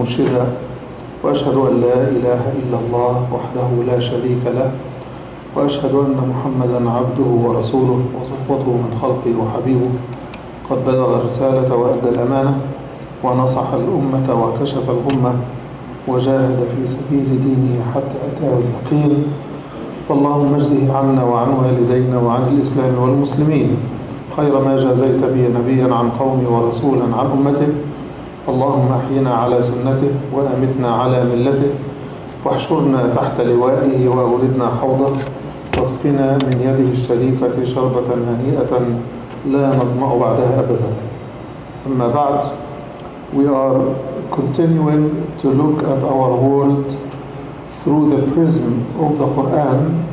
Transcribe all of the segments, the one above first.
ومرشدا، وأشهد أن لا إله إلا الله وحده لا شريك له، وأشهد أن محمدا عبده ورسوله وصفوته من خلقه وحبيبه، قد بلغ الرسالة وأدى الأمانة ونصح الأمة وكشف الغمة وجاهد في سبيل دينه حتى أتاه اليقين. فاللهم اجزه عنا وعن والدينا وعن الإسلام والمسلمين خير ما جازيت به نبيا عن قومه ورسولا عن أمته. اللهم أحينا على سنته وأمتنا على ملته، واحشرنا تحت لوائه وأوردنا حوضه، واسقنا من يده الشريفة شربة هنيئة لا نظمأ بعدها أبدا. أما بعد, we are continuing to look at our world through the prism of the Quran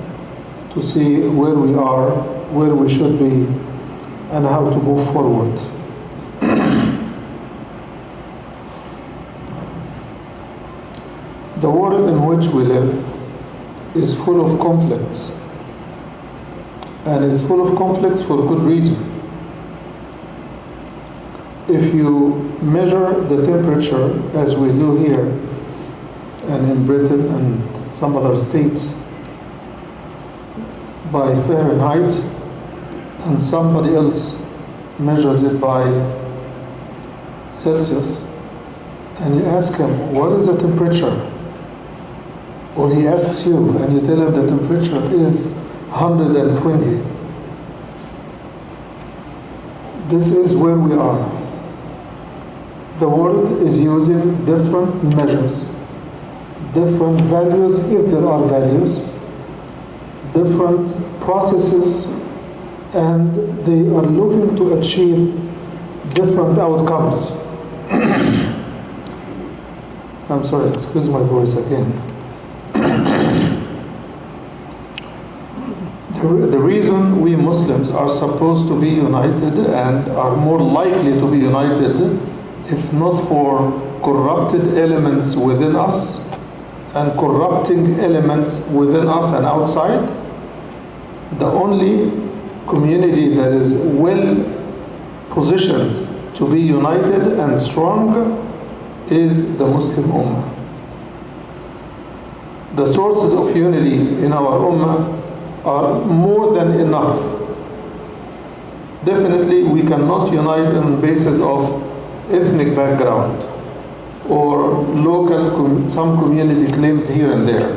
to see where we are, where we should be, and how to move forward. The world in which we live is full of conflicts, and it's full of conflicts for good reason. If you measure the temperature as we do here and in Britain and some other states by Fahrenheit, and somebody else measures it by Celsius, and you ask him, what is the temperature? Or he asks you, and you tell him the temperature is 120. This is where we are. The world is using different measures, different values, if there are values, different processes, and they are looking to achieve different outcomes. I'm sorry, excuse my voice again. The reason we Muslims are supposed to be united and are more likely to be united, if not for corrupted elements within us and corrupting elements within us and outside, the only community that is well positioned to be united and strong is the Muslim Ummah. The sources of unity in our Ummah are more than enough. Definitely we cannot unite on the basis of ethnic background or local, some community claims here and there.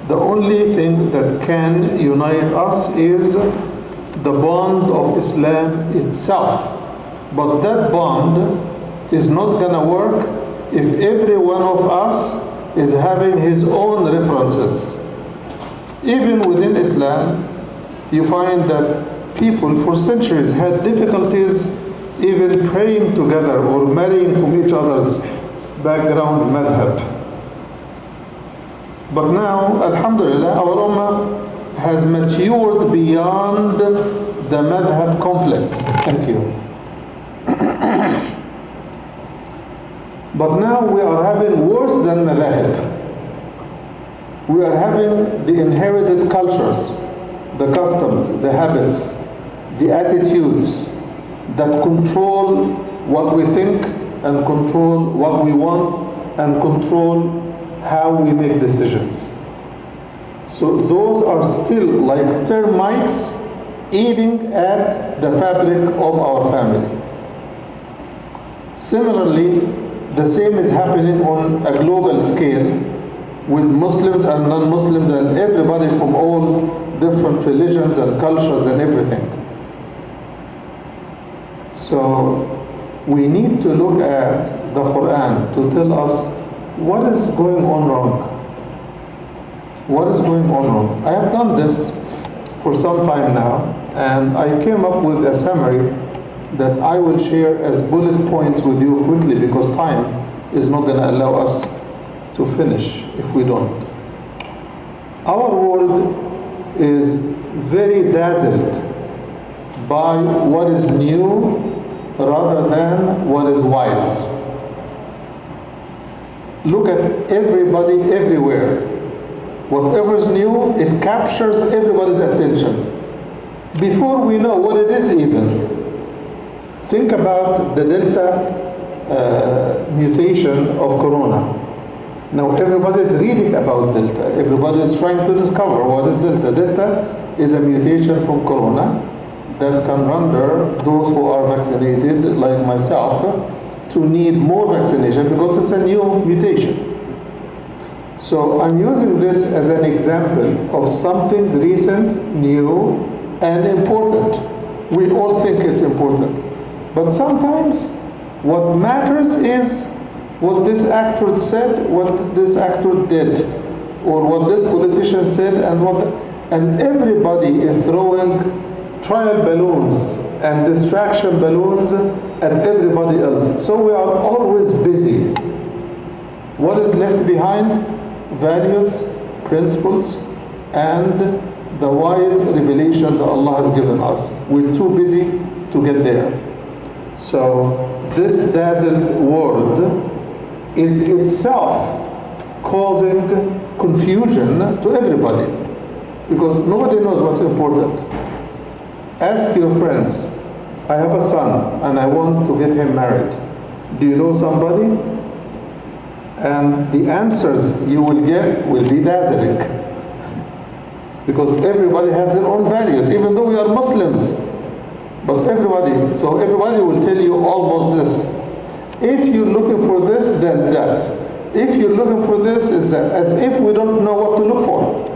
The only thing that can unite us is the bond of Islam itself. But that bond is not gonna work if every one of us is having his own references. Even within Islam, you find that people for centuries had difficulties even praying together or marrying from each other's background madhab. But now, alhamdulillah, our ummah has matured beyond the madhab conflicts. Thank you. But now we are having worse than madhab. We are having the inherited cultures, the customs, the habits, the attitudes that control what we think and control what we want and control how we make decisions. So those are still like termites eating at the fabric of our family. Similarly, the same is happening on a global scale with Muslims and non-Muslims and everybody from all different religions and cultures and everything. So we need to look at the Quran to tell us what is going on wrong. What is going on wrong? I have done this for some time now, and I came up with a summary that I will share as bullet points with you quickly because time is not going to allow us to finish if we don't. Our world is very dazzled by what is new rather than what is wise. Look at everybody everywhere. Whatever is new, it captures everybody's attention. Before we know what it is even, think about the Delta mutation of corona. Now everybody is reading about Delta. Everybody is trying to discover what is Delta. Delta is a mutation from corona that can render those who are vaccinated, like myself, to need more vaccination because it's a new mutation. So I'm using this as an example of something recent, new, and important. We all think it's important. But sometimes what matters is what this actor said, what this actor did, or what this politician said, and everybody is throwing trial balloons and distraction balloons at everybody else. So we are always busy. What is left behind? Values, principles, and the wise revelation that Allah has given us. We're too busy to get there. So this dazzled world is itself causing confusion to everybody because nobody knows what's important. Ask your friends, I have a son and I want to get him married. Do you know somebody? And the answers you will get will be dazzling because everybody has their own values, even though we are Muslims. But everybody will tell you almost this. If you're looking for this, then that. If you're looking for this, is that. As if we don't know what to look for.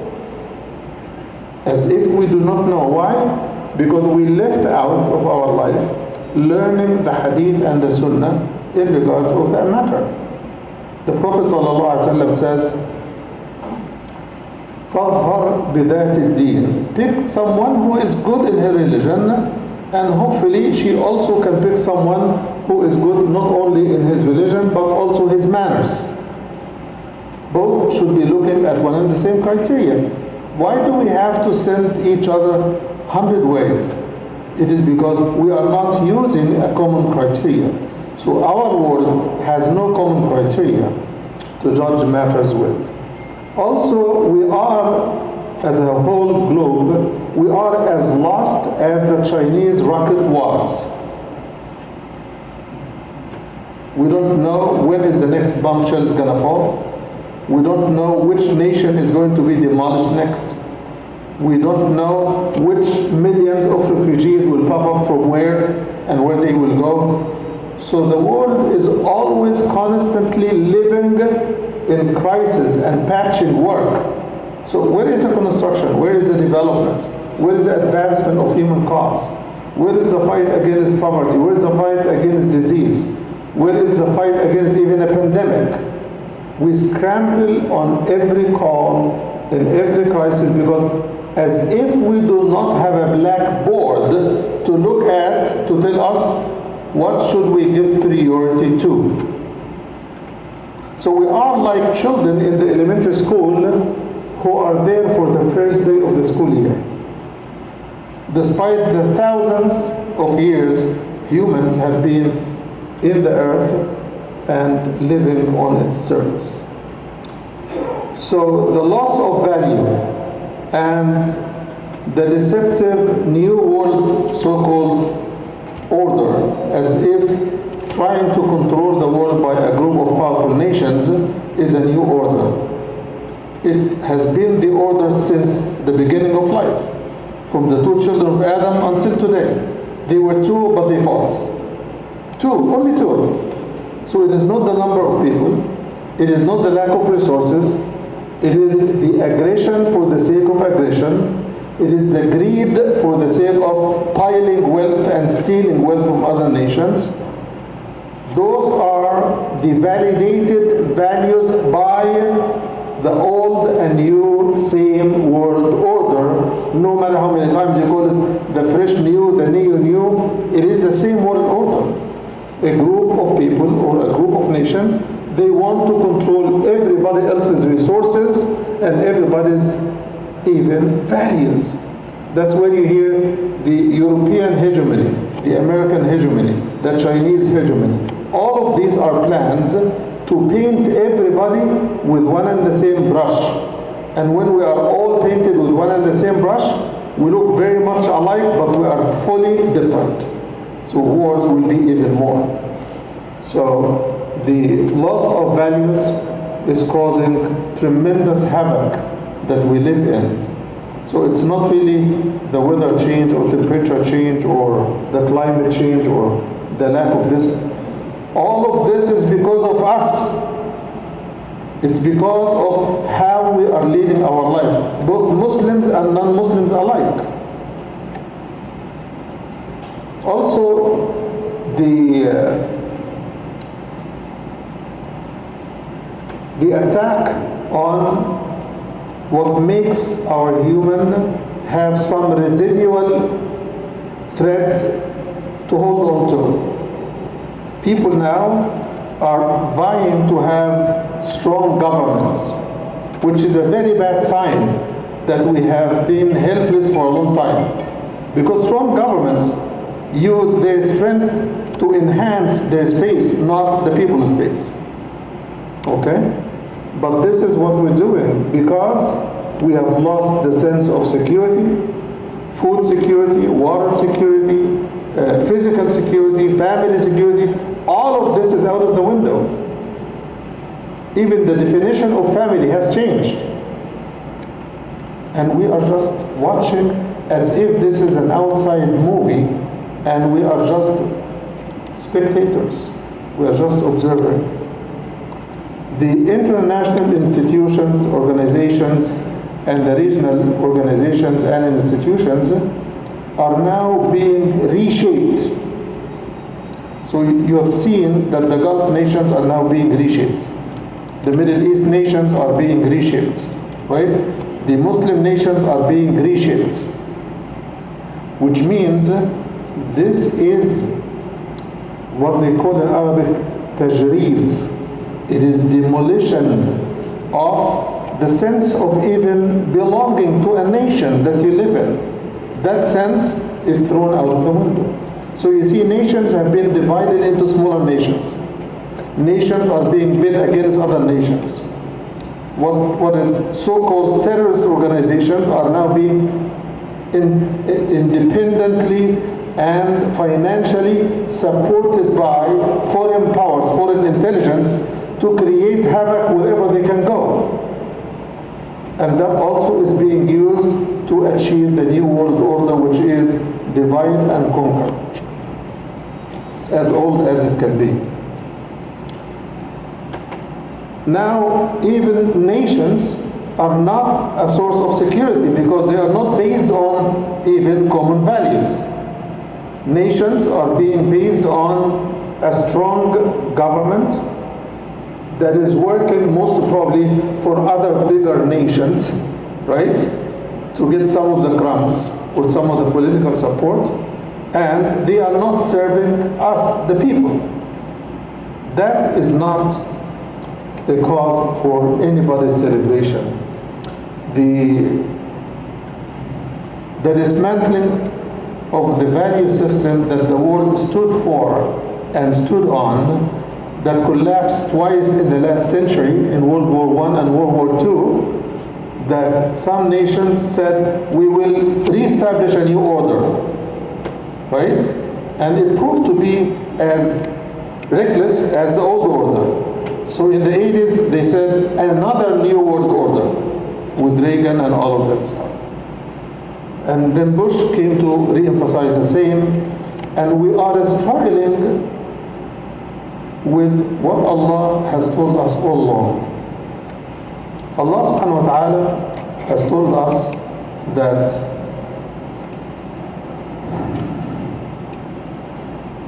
As if we do not know. Why? Because we left out of our life learning the hadith and the sunnah in regards of that matter. The Prophet ﷺ says, فَظْفَرْ بِذَاتِ الدِّينِ. Pick someone who is good in her religion, and hopefully she also can pick someone who is good not only in his religion but also his manners. Both should be looking at one and the same criteria. Why do we have to send each other 100 ways? It is because we are not using a common criteria. So our world has no common criteria to judge matters with. Also, we are, as a whole globe, we are as lost as the Chinese rocket was. We don't know when is the next bombshell is going to fall. We don't know which nation is going to be demolished next. We don't know which millions of refugees will pop up from where and where they will go. So the world is always constantly living in crisis and patching work. So where is the construction? Where is the development? Where is the advancement of human cause? Where is the fight against poverty? Where is the fight against disease? Where is the fight against even a pandemic? We scramble on every call, in every crisis, because as if we do not have a blackboard to look at, to tell us what should we give priority to. So we are like children in the elementary school who are there for the first day of the school year. Despite the thousands of years humans have been in the earth and living on its surface. So the loss of value and the deceptive new world so-called order, as if trying to control the world by a group of powerful nations, is a new order. It has been the order since the beginning of life, from the two children of Adam until today. They were two, but they fought. Two, only two. So it is not the number of people, it is not the lack of resources, it is the aggression for the sake of aggression, it is the greed for the sake of piling wealth and stealing wealth from other nations. Those are the validated values by the old and new same world order. No matter how many times you call it the fresh new, the neo-new, it is the same world order. A group of people or a group of nations, they want to control everybody else's resources and everybody's even values. That's when you hear the European hegemony, the American hegemony, the Chinese hegemony. All of these are plans to paint everybody with one and the same brush. And when we are all painted with one and the same brush, we look very much alike, but we are fully different. So wars will be even more. So the loss of values is causing tremendous havoc that we live in. So it's not really the weather change or temperature change or the climate change or the lack of this. All of this is because of us. It's because of how we are leading our life, both Muslims and non-Muslims alike. Also, the attack on what makes our human have some residual threads to hold on to. People now are vying to have strong governments, which is a very bad sign that we have been helpless for a long time. Because strong governments use their strength to enhance their space, not the people's space. Okay? But this is what we're doing because we have lost the sense of security, food security, water security, physical security, family security. All of this is out of the window. Even the definition of family has changed. And we are just watching as if this is an outside movie and we are just spectators. We are just observing. The international institutions, organizations, and the regional organizations and institutions are now being reshaped. So you have seen that the Gulf nations are now being reshaped. The Middle East nations are being reshaped, right? The Muslim nations are being reshaped, which means this is what they call in Arabic tajreef. It is demolition of the sense of even belonging to a nation that you live in. That sense is thrown out of the window. So you see, nations have been divided into smaller nations. Nations are being bid against other nations. What is so-called terrorist organizations are now being independently and financially supported by foreign powers, foreign intelligence, to create havoc wherever they can go. And that also is being used to achieve the new world order, which is divide and conquer. It's as old as it can be. Now, even nations are not a source of security because they are not based on even common values. Nations are being based on a strong government that is working most probably for other bigger nations, right, to get some of the crumbs or some of the political support, and they are not serving us, the people. That is not a cause for anybody's celebration. The dismantling of the value system that the world stood for and stood on, that collapsed twice in the last century, in World War I and World War II, that some nations said, we will reestablish a new order, right? And it proved to be as reckless as the old order. So in the 80s, they said another new world order with Reagan and all of that stuff. And then Bush came to re-emphasize the same, and we are struggling with what Allah has told us all along. Allah subhanahu wa ta'ala has told us that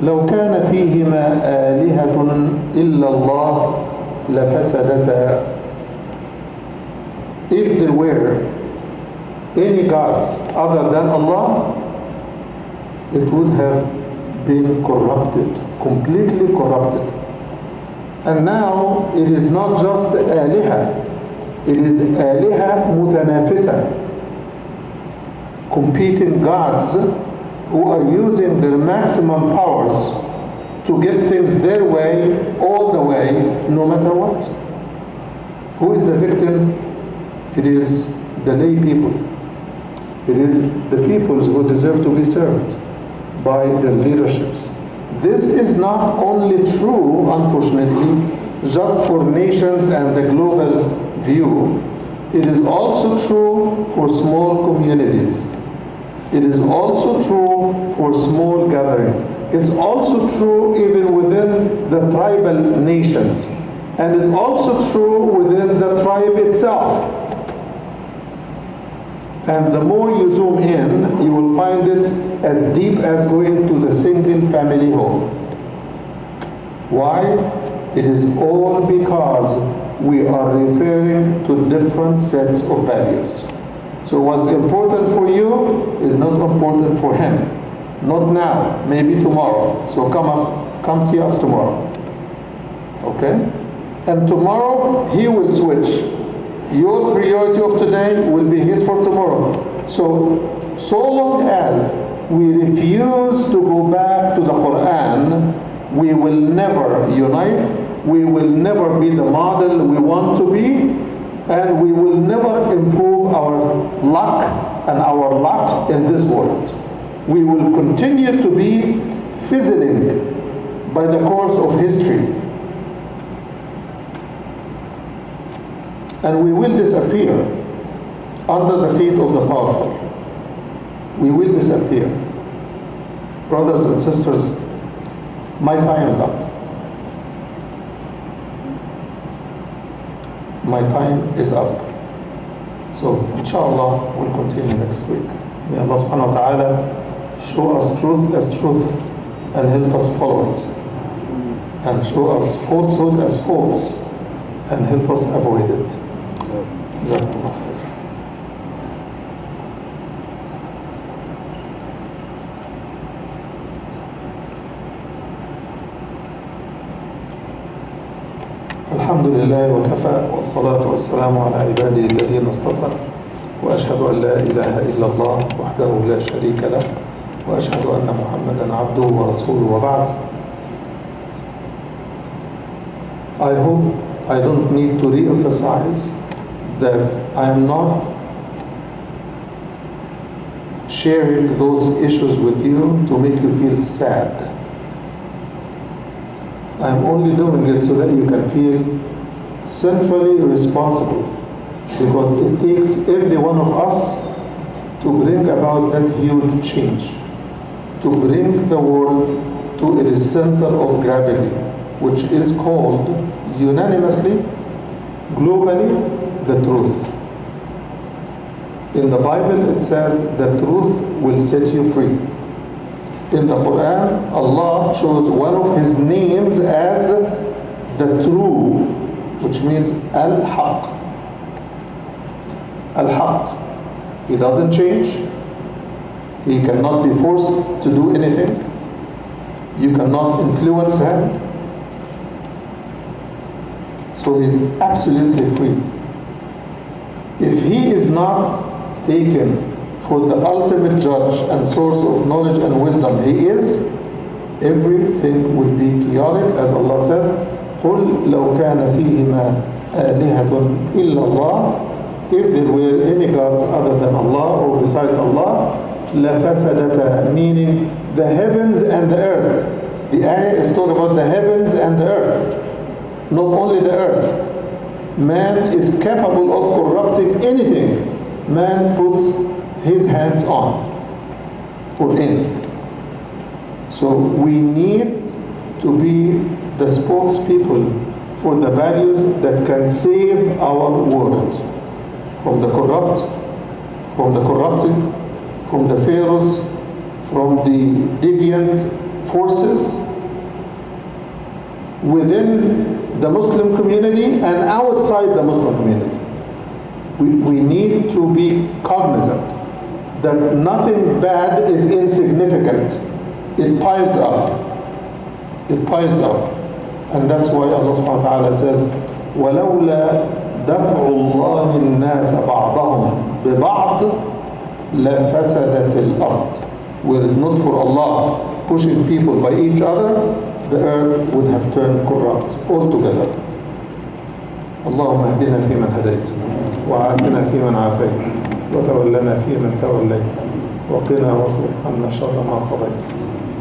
لو كان فيهما آلهة إلا الله لفسدتا. If there were any gods other than Allah, it would have been corrupted, completely corrupted. And now it is not just آلهة, it is آلهة متنافسة, competing gods who are using their maximum powers to get things their way, all the way, no matter what. Who is the victim? It is the lay people. It is the peoples who deserve to be served by their leaderships. This is not only true, unfortunately, just for nations and the global view. It is also true for small communities. It is also true for small gatherings. It's also true even within the tribal nations. And it's also true within the tribe itself. And the more you zoom in, you will find it as deep as going to the single family home. Why? It is all because we are referring to different sets of values. So what's important for you is not important for him. Not now, maybe tomorrow. So come see us tomorrow. Okay? And tomorrow, he will switch. Your priority of today will be his for tomorrow. So long as we refuse to go back to the Quran, we will never unite, we will never be the model we want to be, and we will never improve our luck and our lot in this world. We will continue to be fizzling by the course of history. And we will disappear under the feet of the powerful. We will disappear. Brothers and sisters, my time is up. My time is up. So, inshallah, we'll continue next week. May Allah subhanahu wa ta'ala show us truth as truth and help us follow it. And show us falsehood as false and help us avoid it. Jazakumullah khair. الحمد لله وكفى والصلاة والسلام على عباده الذين اصطفى وأشهد أن لا إله إلا الله وحده لا شريك له وأشهد أن محمدا عبده ورسوله وبعد. I hope I don't need to re-emphasize that I am not sharing those issues with you to make you feel sad. I'm only doing it so that you can feel centrally responsible, because it takes every one of us to bring about that huge change, to bring the world to its center of gravity, which is called unanimously, globally, the truth. In the Bible it says the truth will set you free. In the Quran, Allah chose one of His names as the True, which means Al-Haq. Al-Haq. He doesn't change. He cannot be forced to do anything. You cannot influence him. So he's absolutely free. If he is not taken for the ultimate judge and source of knowledge and wisdom he is, everything will be chaotic, as Allah says, قُلْ لَوْ كَانَ فِيهِمَا آلِهَةٌ إِلَّا اللَّهِ. If there were any gods other than Allah or besides Allah, لَفَسَدَتَا, meaning the heavens and the earth. The ayah is talking about the heavens and the earth, not only the earth. Man is capable of corrupting anything man puts his hands on or in. So we need to be the spokespeople for the values that can save our world from the corrupt, from the corrupted, from the pharaohs, from the deviant forces within the Muslim community and outside the Muslim community. We need to be cognizant that nothing bad is insignificant. It piles up. It piles up. And that's why Allah subhanahu wa ta'ala says, وَلَوْلَا دَفْعُ اللَّهِ النَّاسَ بَعْضَهُمْ بِبَعْضٍ لَفَسَدَتِ الْأَرْضِ. Were it not for Allah pushing people by each other, the earth would have turned corrupt altogether. اللهم اهدنا فيمن هديت وعافنا فيمن عافيت وتولنا فيمن توليت وقنا واصرف عنا شر ما قضيت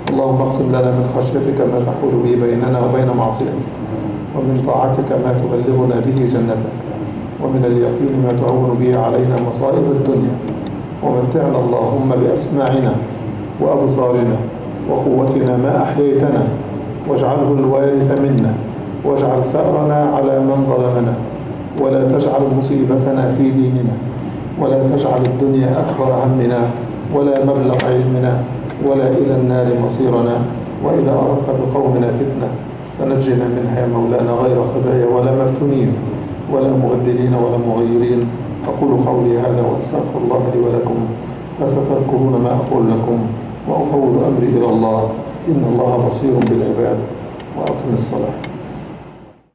اللهم اقسم لنا من خشيتك ما تحول به بيننا وبين معصيتك، ومن طاعتك ما تبلغنا به جنتك، ومن اليقين ما تهون به علينا مصائب الدنيا، ومتعنا اللهم بأسماعنا وأبصارنا وقوتنا ما أحييتنا، واجعله الوارث منا، واجعل ثأرنا على من ظلمنا، ولا تجعل مصيبتنا في ديننا، ولا تجعل الدنيا أكبر همنا ولا مبلغ علمنا ولا إلى النار مصيرنا، وإذا أردت بقومنا فتنة فنجنا منها يا مولانا غير خزايا ولا مفتونين ولا مبدلين ولا مغيرين. أقول قولي هذا وأستغفر الله لي ولكم، فستذكرون ما أقول لكم، وأفوض أمري إلى الله، إن الله بصير بالعباد. وأقم الصلاة.